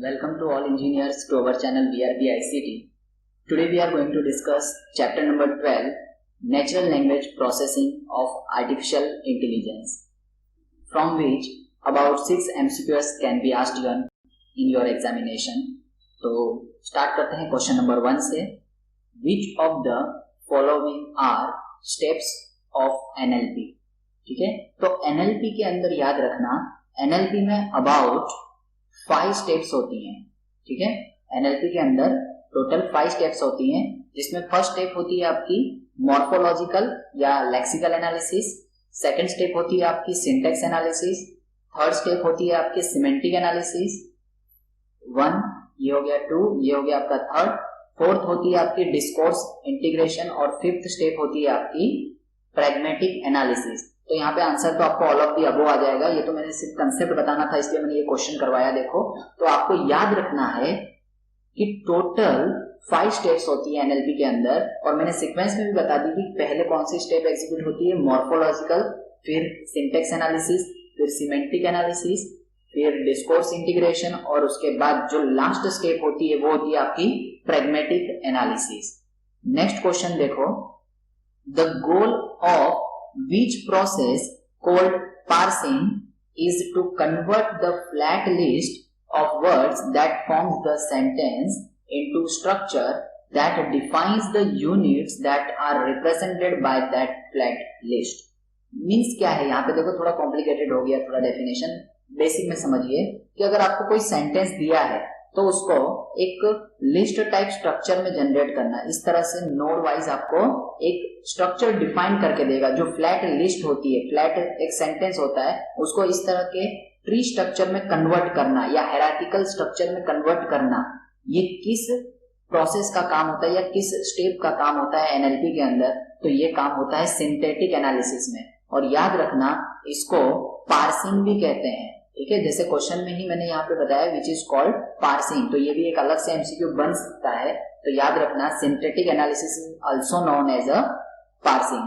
Welcome to all engineers to our channel VRB ICT. Today we are going to discuss chapter number 12, Natural Language Processing of Artificial Intelligence, from which about 6 MCQs can be asked in your examination. तो start करते हैं question number 1 से. Which of the following are steps of NLP? ठीक है, तो NLP के अंदर याद रखना, NLP में about 5 स्टेप्स होती हैं. ठीक है, एनएलपी के अंदर टोटल 5 स्टेप्स होती हैं, जिसमें फर्स्ट स्टेप होती है आपकी मॉर्फोलॉजिकल या लेक्सिकल एनालिसिस, सेकंड स्टेप होती है आपकी सिंटेक्स एनालिसिस, थर्ड स्टेप होती है आपकी सिमेंटिक एनालिसिस 1, ये हो गया 2, ये हो गया आपका थर्ड, फोर्थ होती है आपकी डिस्कोर्स इंटीग्रेशन और फिफ्थ स्टेप होती है आपकी प्रैग्मेटिक एनालिसिस. तो यहाँ पे आंसर तो आपको ऑल ऑफ दी अबव आ जाएगा. ये तो मैंने सिर्फ कंसेप्ट बताना था इसलिए मैंने ये क्वेश्चन करवाया. देखो, तो आपको याद रखना है कि टोटल 5 स्टेप्स होती है एनएलपी के अंदर, और मैंने सीक्वेंस में भी बता दी कि पहले कौन सी स्टेप एग्जीक्यूट होती है, मॉर्फोलॉजिकल, फिर सिंटेक्स एनालिसिस, फिर सिमेंटिक एनालिसिस, फिर डिस्कोर्स इंटीग्रेशन, और उसके बाद जो लास्ट स्टेप होती है वो होती है आपकी प्रैग्मेटिक एनालिसिस. नेक्स्ट क्वेश्चन देखो, the goal of which process called parsing is to convert the flat list of words that forms the sentence into structure that defines the units that are represented by that flat list. Means क्या है यहाँ पे देखो, थोड़ा complicated हो गया, थोड़ा definition basic में समझिए कि अगर आपको कोई सेंटेंस दिया है तो उसको एक लिस्ट टाइप स्ट्रक्चर में जनरेट करना. इस तरह से नोड वाइज आपको एक स्ट्रक्चर डिफाइन करके देगा. जो फ्लैट लिस्ट होती है, फ्लैट एक सेंटेंस होता है, उसको इस तरह के ट्री स्ट्रक्चर में कन्वर्ट करना या हायरार्किकल स्ट्रक्चर में कन्वर्ट करना, ये किस प्रोसेस का काम होता है या किस स्टेप का काम होता है एनएलपी के अंदर? तो ये काम होता है सिंथेटिक एनालिसिस में. और याद रखना, इसको पार्सिंग भी कहते हैं. ठीक है, जैसे क्वेश्चन में ही मैंने यहाँ पे बताया विच इज कॉल्ड पार्सिंग, तो ये भी एक अलग से एमसीक्यू बन सकता है. तो याद रखना, synthetic analysis is also known as a parsing.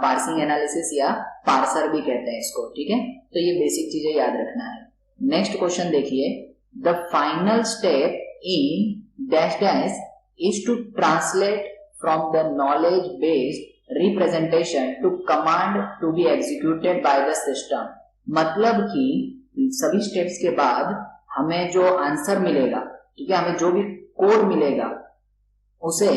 Parsing analysis या पार्सर भी कहते हैं इसको. ठीक है, तो ये बेसिक चीजें याद रखना है. नेक्स्ट क्वेश्चन देखिए, the final step in dash dash is to translate from the knowledge based representation to command to be executed by the system. मतलब कि सभी स्टेप्स के बाद हमें जो आंसर मिलेगा, ठीक है, हमें जो भी कोड मिलेगा उसे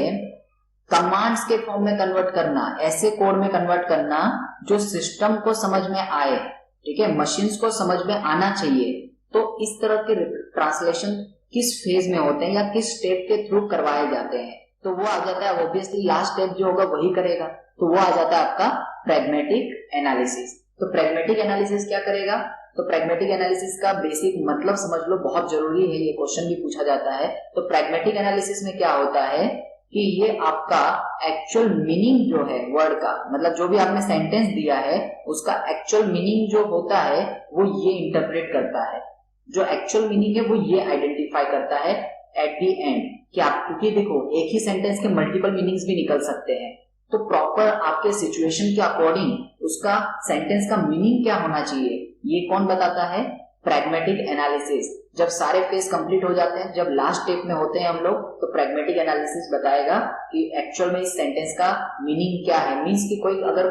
कमांड्स के फॉर्म में कन्वर्ट करना, ऐसे कोड में कन्वर्ट करना जो सिस्टम को समझ में आए. ठीक है, मशीन्स को समझ में आना चाहिए. तो इस तरह के ट्रांसलेशन किस फेज में होते हैं या किस स्टेप के थ्रू करवाए जाते हैं? तो वो आ जाता है ऑब्वियसली लास्ट स्टेप जो होगा वही करेगा, तो वो आ जाता है आपका प्रैग्मेटिक एनालिसिस. तो प्रैग्मेटिक एनालिसिस क्या करेगा? तो प्रैग्मेटिक एनालिसिस का बेसिक मतलब समझ लो, बहुत जरूरी है, ये क्वेश्चन भी पूछा जाता है. तो प्रैग्मेटिक एनालिसिस में क्या होता है कि ये आपका एक्चुअल मीनिंग जो है वर्ड का, मतलब जो भी आपने सेंटेंस दिया है उसका एक्चुअल मीनिंग जो होता है वो ये इंटरप्रेट करता है. जो एक्चुअल मीनिंग है वो ये आइडेंटिफाई करता है एट द एंड कि आप, क्योंकि देखो एक ही सेंटेंस के मल्टीपल मीनिंग्स भी निकल सकते हैं, तो प्रॉपर आपके सिचुएशन के अकॉर्डिंग उसका सेंटेंस का मीनिंग क्या होना चाहिए ये कौन बताता है? Pragmatic analysis. जब सारे फेज कंप्लीट हो जाते हैं, जब लास्ट स्टेप में होते हैं हम लोग, तो प्रैग्मेटिक एनालिसिस बताएगा कि एक्चुअल में इस सेंटेंस का मीनिंग क्या है. मीन्स कि कोई अगर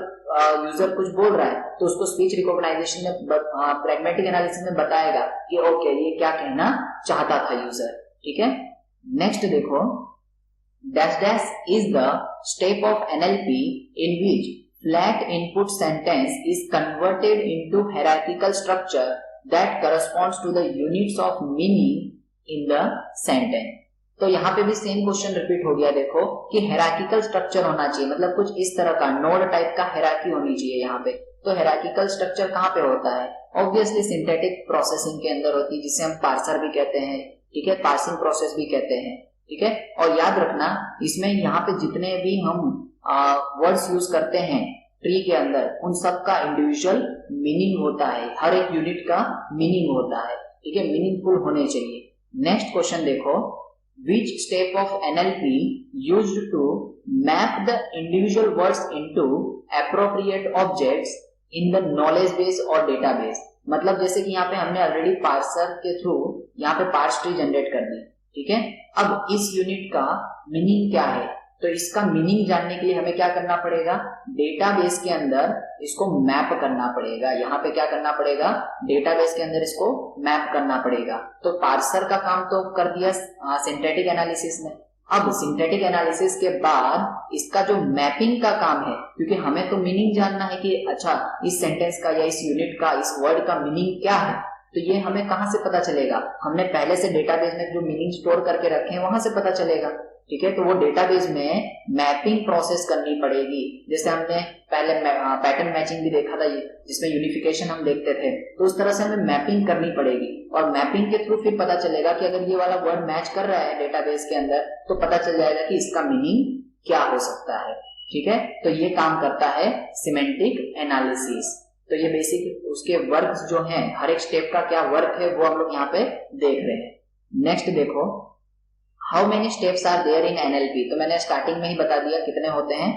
यूजर कुछ बोल रहा है तो उसको स्पीच रिकॉग्नाइजेशन में प्रैग्मेटिक एनालिसिस में बताएगा कि ओके ये क्या कहना चाहता था यूजर. ठीक है, नेक्स्ट देखो, dash dash is the step of NLP in which flat input sentence is converted into hierarchical structure that corresponds to the units of meaning in the sentence. तो यहाँ पे भी सेम क्वेश्चन रिपीट हो गया. देखो कि hierarchical structure होना चाहिए, मतलब कुछ इस तरह का नोड टाइप का हायरार्की होनी चाहिए यहाँ पे. तो हायरार्किकल स्ट्रक्चर कहाँ पे होता है? ऑब्वियसली सिंथेटिक प्रोसेसिंग के अंदर होती है, जिसे हम पार्सर भी कहते हैं. ठीक है, पार्सिंग प्रोसेस भी कहते हैं. ठीक है, और याद रखना इसमें यहाँ पे जितने भी हम वर्ड्स यूज करते हैं ट्री के अंदर, उन सब का इंडिविजुअल मीनिंग होता है, हर एक यूनिट का मीनिंग होता है. ठीक है, मीनिंगफुल होने चाहिए. नेक्स्ट क्वेश्चन देखो, which step of NLP used to map the individual words into appropriate objects in the knowledge base और डेटाबेस. मतलब जैसे कि यहाँ पे हमने ऑलरेडी पार्सर के थ्रू यहाँ पे पार्स ट्री जनरेट कर दी, ठीक है। अब इस यूनिट का मीनिंग क्या है, तो इसका मीनिंग जानने के लिए हमें क्या करना पड़ेगा, डेटाबेस के अंदर इसको मैप करना पड़ेगा। यहाँ पे क्या करना पड़ेगा, डेटाबेस के अंदर इसको मैप करना पड़ेगा। तो पार्सर का काम तो कर दिया सिंथेटिक एनालिसिस ने। अब सिंथेटिक एनालिसिस के बाद इसका जो मैपिंग का काम है, क्योंकि हमें तो मीनिंग जानना है कि अच्छा इस सेंटेंस का या इस यूनिट का, इस वर्ड का मीनिंग क्या है, तो ये हमें कहां से पता चलेगा, हमने पहले से डेटाबेस में जो मीनिंग स्टोर करके रखे हैं वहां से पता चलेगा, ठीक है। तो वो डेटाबेस में मैपिंग प्रोसेस करनी पड़ेगी। जैसे हमने पहले पैटर्न मैचिंग भी देखा था, जिसमें यूनिफिकेशन हम देखते थे, तो उस तरह से हमें मैपिंग करनी पड़ेगी और मैपिंग के थ्रू फिर पता चलेगा कि अगर ये वाला वर्ड मैच कर रहा है डेटाबेस के अंदर तो पता चल जाएगा कि इसका मीनिंग क्या हो सकता है, ठीक है। तो ये काम करता है सिमेंटिक एनालिसिस। तो ये बेसिक उसके वर्क जो हैं, हर एक स्टेप का क्या वर्क है वो हम लोग यहाँ पे देख रहे हैं। नेक्स्ट देखो, how many steps are there in NLP. तो मैंने स्टार्टिंग में ही बता दिया कितने होते हैं,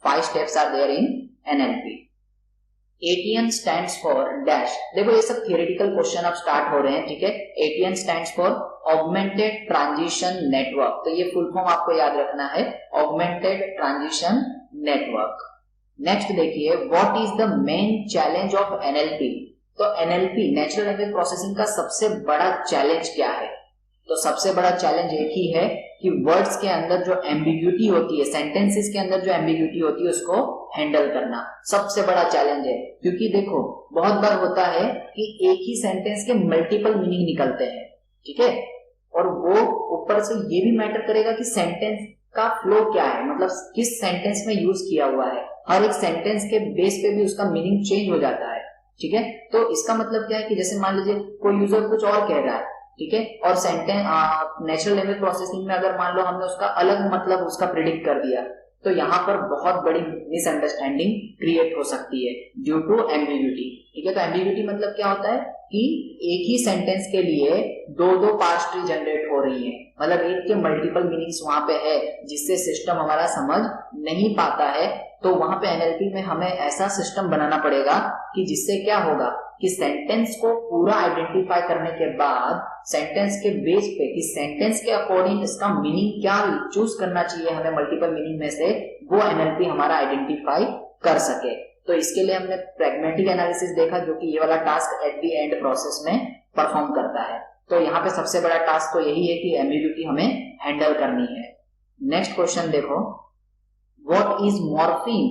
5 steps are there in NLP. ATN stands for dash. देखो ये सब थियोरेटिकल क्वेश्चन अब स्टार्ट हो रहे हैं, ठीक है। ATN stands for augmented transition network. तो ये फुल फॉर्म आपको याद रखना है, ऑगमेंटेड ट्रांजिशन नेटवर्क। नेक्स्ट देखिए, what is the main challenge of NLP. तो एनएलपी नेचुरल लैंग्वेज प्रोसेसिंग का सबसे बड़ा चैलेंज क्या है, तो सबसे बड़ा चैलेंज एक ही है कि वर्ड्स के अंदर जो एम्बिग्यूटी होती है, सेंटेंसेस के अंदर जो एम्बिग्यूटी होती है उसको हैंडल करना सबसे बड़ा चैलेंज है। क्योंकि देखो बहुत बार होता है कि एक ही सेंटेंस के मल्टीपल मीनिंग निकलते हैं, ठीक है, और वो ऊपर से ये भी मैटर करेगा कि सेंटेंस का फ्लो क्या है, मतलब किस सेंटेंस में यूज किया हुआ है। हर एक सेंटेंस के बेस पे भी उसका मीनिंग चेंज हो जाता है, ठीक है। तो इसका मतलब क्या है कि जैसे मान लीजिए कोई यूजर कुछ और कह रहा है, ठीक है, और सेंटेंस नेचुरल लैंग्वेज प्रोसेसिंग में अगर मान लो हमने उसका अलग मतलब उसका प्रिडिक्ट कर दिया, तो यहाँ पर बहुत बड़ी मिसअंडरस्टैंडिंग क्रिएट हो सकती है ड्यू टू एम्बिग्यूटी, ठीक है। तो एम्बिग्यूटी मतलब क्या होता है कि एक ही सेंटेंस के लिए दो पार्स ट्री जनरेट हो रही है, मतलब एक के मल्टीपल मीनिंग्स वहां पे है जिससे सिस्टम हमारा समझ नहीं पाता है। तो वहां पे एनएलपी में हमें ऐसा सिस्टम बनाना पड़ेगा कि जिससे क्या होगा कि सेंटेंस को पूरा आइडेंटिफाई करने के बाद सेंटेंस के बेस पे कि सेंटेंस के अकॉर्डिंग इसका मीनिंग क्या चूज करना चाहिए हमें मल्टीपल मीनिंग में से, वो एनएलपी हमारा आइडेंटिफाई कर सके। तो इसके लिए हमने प्रैग्मेटिक एनालिसिस देखा, जो कि ये वाला task at the end process में परफॉर्म करता है। तो यहाँ पे सबसे बड़ा टास्क तो यही है कि एम्बिग्यूटी हमें हैंडल करनी है। नेक्स्ट क्वेश्चन देखो, व्हाट इज मॉर्फीम।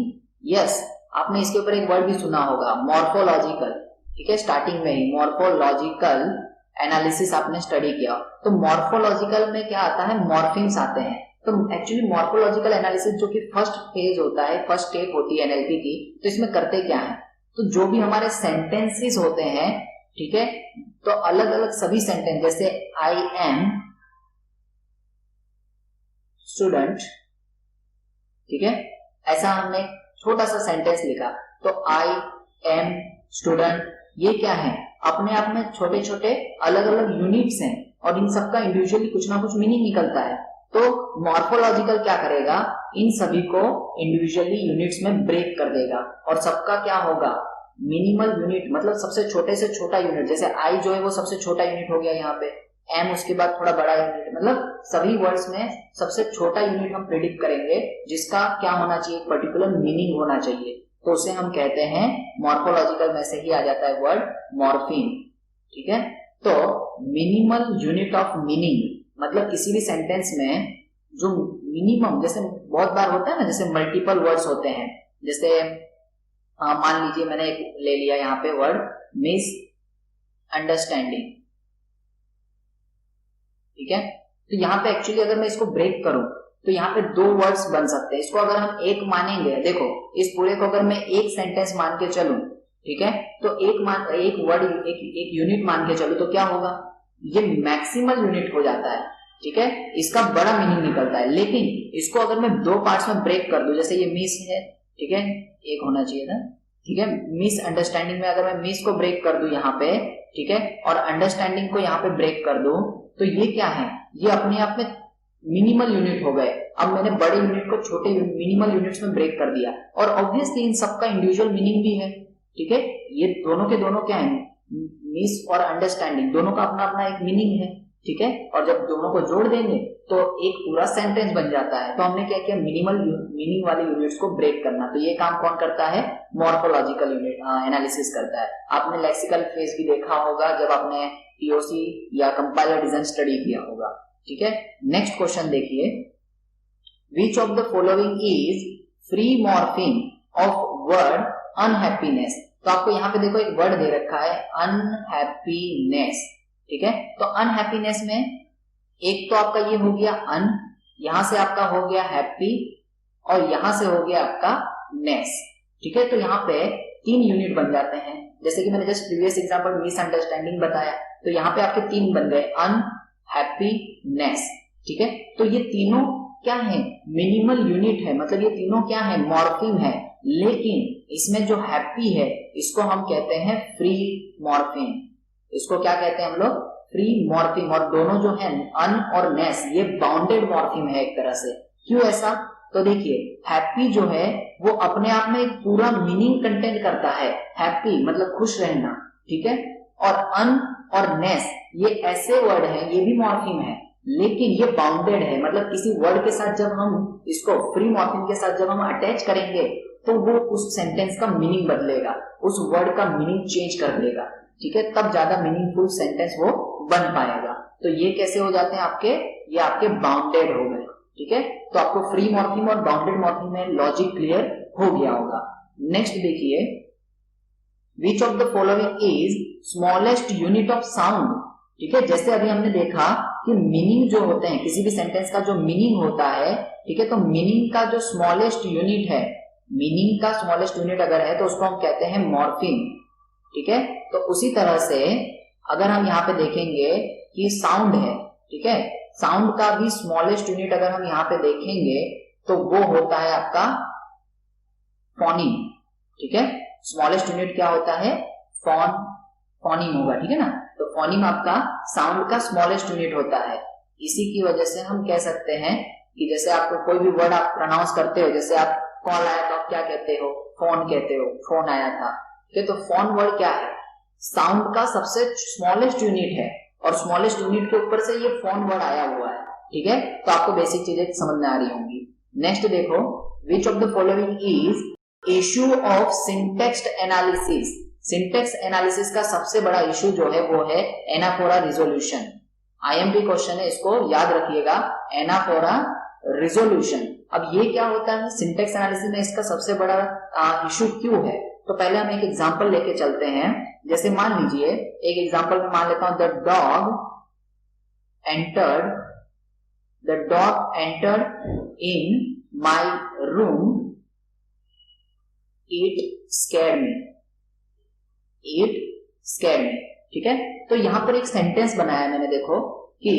यस, आपने इसके ऊपर एक वर्ड भी सुना होगा, मॉर्फोलॉजिकल, ठीक है। स्टार्टिंग में ही मॉर्फोलॉजिकल एनालिसिस आपने स्टडी किया, तो मॉर्फोलॉजिकल में क्या आता है, मॉर्फीम्स आते हैं। तो एक्चुअली मॉर्फोलॉजिकल एनालिसिस जो कि फर्स्ट फेज होता है, फर्स्ट स्टेप होती है एनएलपी की, तो इसमें करते क्या है, तो जो भी हमारे सेंटेंसेस होते हैं, ठीक है, तो अलग अलग सभी सेंटेंस, जैसे आई एम स्टूडेंट, ठीक है, ऐसा हमने छोटा सा सेंटेंस लिखा, तो आई एम स्टूडेंट, ये क्या है, अपने आप में छोटे छोटे अलग अलग यूनिट्स हैं और इन सबका इंडिविजुअली कुछ ना कुछ मीनिंग निकलता है। तो मॉर्फोलॉजिकल क्या करेगा, इन सभी को इंडिविजुअली यूनिट्स में ब्रेक कर देगा और सबका क्या होगा, मिनिमल यूनिट, मतलब सबसे छोटे से छोटा यूनिट, जैसे आई जो है वो सबसे छोटा यूनिट हो गया यहाँ पे, एम उसके बाद थोड़ा बड़ा यूनिट, मतलब सभी वर्ड्स में सबसे छोटा यूनिट हम प्रेडिक्ट करेंगे जिसका क्या होना चाहिए, पर्टिकुलर मीनिंग होना चाहिए, तो उसे हम कहते हैं मॉर्फोलॉजिकल में से ही आ जाता है वर्ड मॉर्फीम, ठीक है। तो मिनिमल यूनिट ऑफ मीनिंग मतलब किसी भी सेंटेंस में जो मिनिमम, जैसे बहुत बार होता है ना, जैसे मल्टीपल वर्ड्स होते हैं, जैसे मान लीजिए मैंने एक ले लिया यहाँ पे वर्ड मिस अंडरस्टैंडिंग, ठीक है। तो यहाँ पे एक्चुअली अगर मैं इसको ब्रेक करूं तो यहाँ पे 2 वर्ड्स बन सकते हैं। इसको अगर हम एक मानेंगे, देखो इस पूरे को अगर मैं एक सेंटेंस मान के चलूं, ठीक है, तो एक वर्ड एक यूनिट मान के चलूं तो क्या होगा, ये मैक्सिमल यूनिट हो जाता है, ठीक है, इसका बड़ा मीनिंग निकलता है। लेकिन इसको अगर मैं 2 पार्ट्स में ब्रेक कर दूं, जैसे ये मिस है, ठीक है, एक होना चाहिए था, ठीक है, मिस अंडरस्टैंडिंग में अगर मैं मिस को ब्रेक कर दूं यहाँ पे, ठीक है, और अंडरस्टैंडिंग को यहाँ पे ब्रेक कर दूं, तो ये क्या है, ये अपने आप में मिनिमल यूनिट हो गए। अब मैंने बड़े यूनिट को छोटे मिनिमल यूनिट्स में ब्रेक कर दिया और ऑब्वियसली इन सबका इंडिविजुअल मीनिंग भी है, ठीक है, ये दोनों के दोनों क्या है, मिस और अंडरस्टैंडिंग दोनों का अपना अपना एक मीनिंग है, ठीक है। और जब दोनों को जोड़ देंगे तो एक पूरा सेंटेंस बन जाता है। तो हमने क्या किया, मिनिमल मीनिंग वाले यूनिट्स को ब्रेक करना। तो ये काम कौन करता है, मॉर्फोलॉजिकल यूनिट एनालिसिस करता है। आपने लेक्सिकल फेज भी देखा होगा जब आपने टीओसी या कंपाइलर डिजाइन स्टडी किया होगा, ठीक है। नेक्स्ट क्वेश्चन देखिए, विच of the following is free morpheme of word unhappiness. तो आपको यहाँ पे देखो एक वर्ड दे रखा है अनहैप्पीनेस, ठीक है। तो अनहैप्पीनेस में एक तो आपका ये हो गया अन, यहां से आपका हो गया हैप्पी और यहां से हो गया आपका नेस, ठीक है। तो यहाँ पे 3 यूनिट बन जाते हैं। जैसे कि मैंने जस्ट प्रीवियस एग्जांपल मिसअंडरस्टैंडिंग बताया, तो यहाँ पे आपके 3 बन गए, अन, हैप्पी, नेस, ठीक है। तो ये तीनों क्या है, मिनिमल यूनिट है, मतलब ये तीनों क्या है, मॉर्फिम है। लेकिन इसमें जो हैप्पी है इसको हम कहते हैं फ्री मॉर्फिम। इसको क्या कहते हैं हम लोग, फ्री मॉर्फिम। और दोनों जो है अन और नेस ये बाउंडेड मॉर्फिम है एक तरह से। क्यों ऐसा, तो देखिए हैप्पी जो है वो अपने आप में एक पूरा मीनिंग कंटेंट करता है। हैप्पी मतलब खुश रहना, ठीक है। और अन और नेस ये ऐसे वर्ड हैं, ये भी मॉर्फिम है लेकिन ये बाउंडेड है, मतलब किसी वर्ड के साथ जब हम इसको फ्री मॉर्फिम के साथ जब हम अटैच करेंगे तो वो उस सेंटेंस का मीनिंग बदलेगा, उस वर्ड का मीनिंग चेंज कर देगा, ठीक है। तब ज्यादा मीनिंगफुल सेंटेंस वो बन पाएगा। तो ये कैसे हो जाते हैं आपके, ये आपके बाउंडेड हो गए, ठीक है। तो आपको फ्री मॉर्फिम और बाउंडेड मॉर्फिम में लॉजिक क्लियर हो गया होगा। नेक्स्ट देखिए, विच of the following is smallest unit of sound, ठीक है। जैसे अभी हमने देखा कि मीनिंग जो होते हैं, किसी भी सेंटेंस का जो मीनिंग होता है, ठीक है, तो मीनिंग का जो स्मॉलेस्ट यूनिट है, मीनिंग का स्मॉलेस्ट यूनिट अगर है तो उसको हम कहते हैं मॉर्फिम, ठीक है। तो उसी तरह से अगर हम यहाँ पे देखेंगे कि साउंड है, ठीक है, साउंड का भी स्मॉलेस्ट यूनिट अगर हम यहाँ पे देखेंगे तो वो होता है आपका फोनीम, ठीक है। स्मॉलेस्ट यूनिट क्या होता है, फोनीम होगा, ठीक है ना। तो फोनीम आपका साउंड का स्मॉलेस्ट यूनिट होता है। इसी की वजह से हम कह सकते हैं कि जैसे आपको कोई भी वर्ड आप प्रोनाउंस करते हो, जैसे आप कॉल आया तो आप क्या कहते हो, फोन कहते हो, फोन आया था, ठीक है। तो फोन वर्ड क्या है, साउंड का सबसे स्मॉलेस्ट यूनिट है और स्मॉलेस्ट यूनिट के ऊपर से ये फोन वर्ड आया हुआ है, ठीक है। तो आपको बेसिक चीजें समझ में आ रही होंगी। नेक्स्ट देखो, which of the following is issue of syntax analysis. Syntax analysis का सबसे बड़ा इश्यू जो है वो है एनाफोरा रिजोल्यूशन। आईएमपी क्वेश्चन है, इसको याद रखिएगा, एनाफोरा रिजोल्यूशन। अब ये क्या होता है सिंटेक्स एनालिसिस में, इसका सबसे बड़ा इश्यू क्यों है। तो पहले हम एक एग्जांपल लेके चलते हैं। जैसे मान लीजिए एक एग्जांपल में मान लेता हूं, the dog entered in my room, it scared me, ठीक है। तो यहां पर एक सेंटेंस बनाया मैंने, देखो कि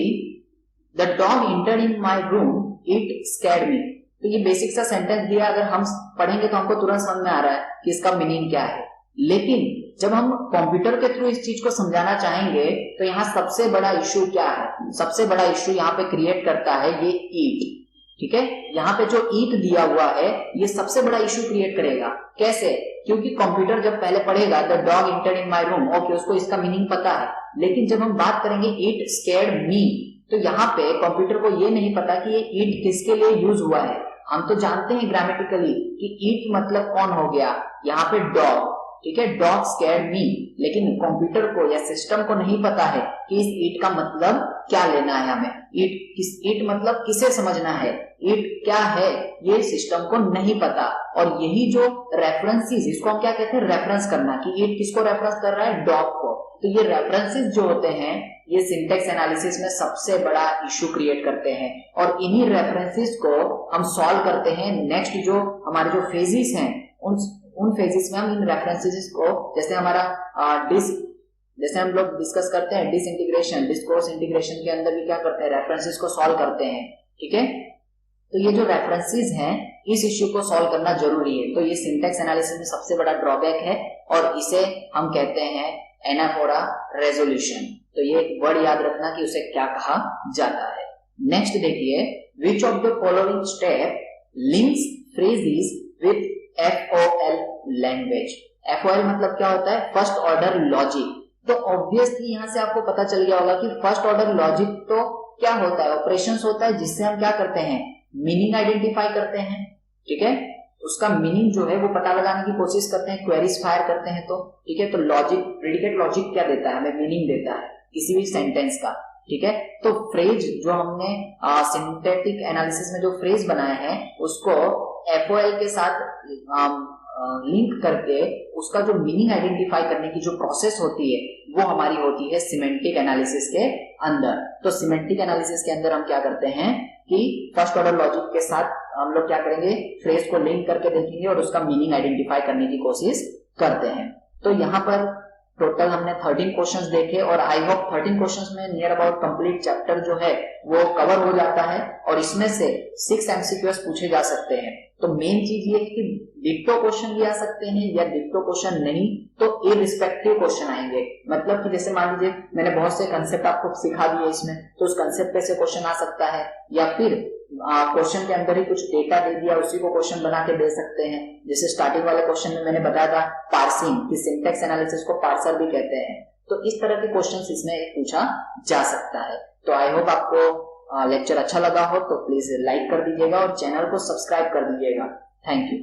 the dog entered in my room, it scared me. तो ये बेसिक सा सेंटेंस दिया, अगर हम पढ़ेंगे तो हमको तुरंत समझ में आ रहा है कि इसका मीनिंग क्या है। लेकिन जब हम कंप्यूटर के थ्रू इस चीज को समझाना चाहेंगे तो यहाँ सबसे बड़ा इश्यू क्या है, सबसे बड़ा इश्यू यहाँ पे क्रिएट करता है ये ईट, ठीक है। यहाँ पे जो ईट दिया हुआ है ये सबसे बड़ा इश्यू क्रिएट करेगा। कैसे, क्योंकि कंप्यूटर जब पहले पढ़ेगा the dog entered in my room, okay, उसको इसका मीनिंग पता है। लेकिन जब हम बात करेंगे इट स्कैर्ड मी, तो यहाँ पे कंप्यूटर को ये नहीं पता कि ये ईट किसके लिए यूज हुआ है। हम तो जानते हैं ग्रामेटिकली कि ईट मतलब कौन हो गया, यहाँ पे डॉग, ठीक है, डॉग स्कैर्ड मी। लेकिन कंप्यूटर को या सिस्टम को नहीं पता है कि इस ईट का मतलब क्या लेना है हमें, ईट मतलब किसे समझना है, ईट क्या है, ये सिस्टम को नहीं पता। और यही जो रेफरेंसेस, इसको हम क्या कहते हैं, रेफरेंस करना, कि ईट किसको रेफरेंस कर रहा है, डॉग को। तो ये रेफरेंसेस जो होते हैं ये सिंटेक्स एनालिसिस में सबसे बड़ा इश्यू क्रिएट करते हैं और इन्हीं रेफरेंसेस को हम सॉल्व करते हैं। नेक्स्ट जो हमारे जो फेजेस हैं उन फेजेस में हम इन रेफरेंसेस को, जैसे हमारा जैसे हम लोग डिस्कस करते हैं डिसइंटीग्रेशन, डिस्कोर्स इंटीग्रेशन के अंदर भी क्या करते हैं, रेफरेंसेस को सॉल्व करते हैं, ठीक है। तो ये जो रेफरेंसेस हैं इस इश्यू को सॉल्व करना जरूरी है। तो ये सिंटेक्स एनालिसिस में सबसे बड़ा ड्रॉबैक है और इसे हम कहते हैं एनाफोरा रेजोल्यूशन। तो ये एक वर्ड याद रखना कि उसे क्या कहा जाता है। नेक्स्ट देखिए, विच of the following step links phrases with FOL language. FOL मतलब क्या होता है, फर्स्ट ऑर्डर लॉजिक। तो ऑब्वियसली यहाँ से आपको पता चल गया होगा कि फर्स्ट ऑर्डर लॉजिक तो क्या होता है, ऑपरेशंस होता है जिससे हम क्या करते हैं, मीनिंग आइडेंटिफाई करते हैं, ठीक है, उसका मीनिंग जो है वो पता लगाने की कोशिश करते हैं, क्वेरीज फायर करते हैं, तो ठीक है, तो लॉजिक, प्रेडिकेट लॉजिक क्या देता है, हमें मीनिंग देता है किसी भी सेंटेंस का, ठीक है। तो फ्रेज जो हमने सिंथेटिक एनालिसिस में जो फ्रेज बनाया है उसको FOL के साथ लिंक करके उसका जो मीनिंग आइडेंटिफाई करने की जो प्रोसेस होती है वो हमारी होती है सिमेंटिक एनालिसिस के अंदर। तो सिमेंटिक एनालिसिस के अंदर हम क्या करते हैं कि फर्स्ट ऑर्डर लॉजिक के साथ हम लोग क्या करेंगे, फ्रेज को लिंक करके देखेंगे और उसका मीनिंग आइडेंटिफाई करने की कोशिश करते हैं। तो यहाँ पर टोटल हमने 13 क्वेश्चंस देखे और आई होप 13 क्वेश्चंस में नियर अबाउट कंप्लीट चैप्टर जो है वो कवर हो जाता है और इसमें से 6 MCQs पूछे जा सकते हैं। तो मेन चीज ये है कि डिक्टो क्वेश्चन भी आ सकते हैं या डिक्टो क्वेश्चन नहीं तो इररिस्पेक्टिव क्वेश्चन आएंगे। मतलब कि जैसे मान लीजिए मैंने बहुत से कंसेप्ट आपको सिखा दिए इसमें, तो उस कंसेप्ट पे से क्वेश्चन आ सकता है, या फिर क्वेश्चन के अंदर ही कुछ डेटा दे दिया उसी को क्वेश्चन बना के दे सकते हैं। जैसे स्टार्टिंग वाले क्वेश्चन में मैंने बताया था पार्सिंग कि सिंटेक्स एनालिसिस को पार्सर भी कहते हैं, तो इस तरह के क्वेश्चंस इसमें पूछा जा सकता है। तो आई होप आपको लेक्चर अच्छा लगा हो तो प्लीज लाइक कर दीजिएगा और चैनल को सब्सक्राइब कर दीजिएगा। Thank you.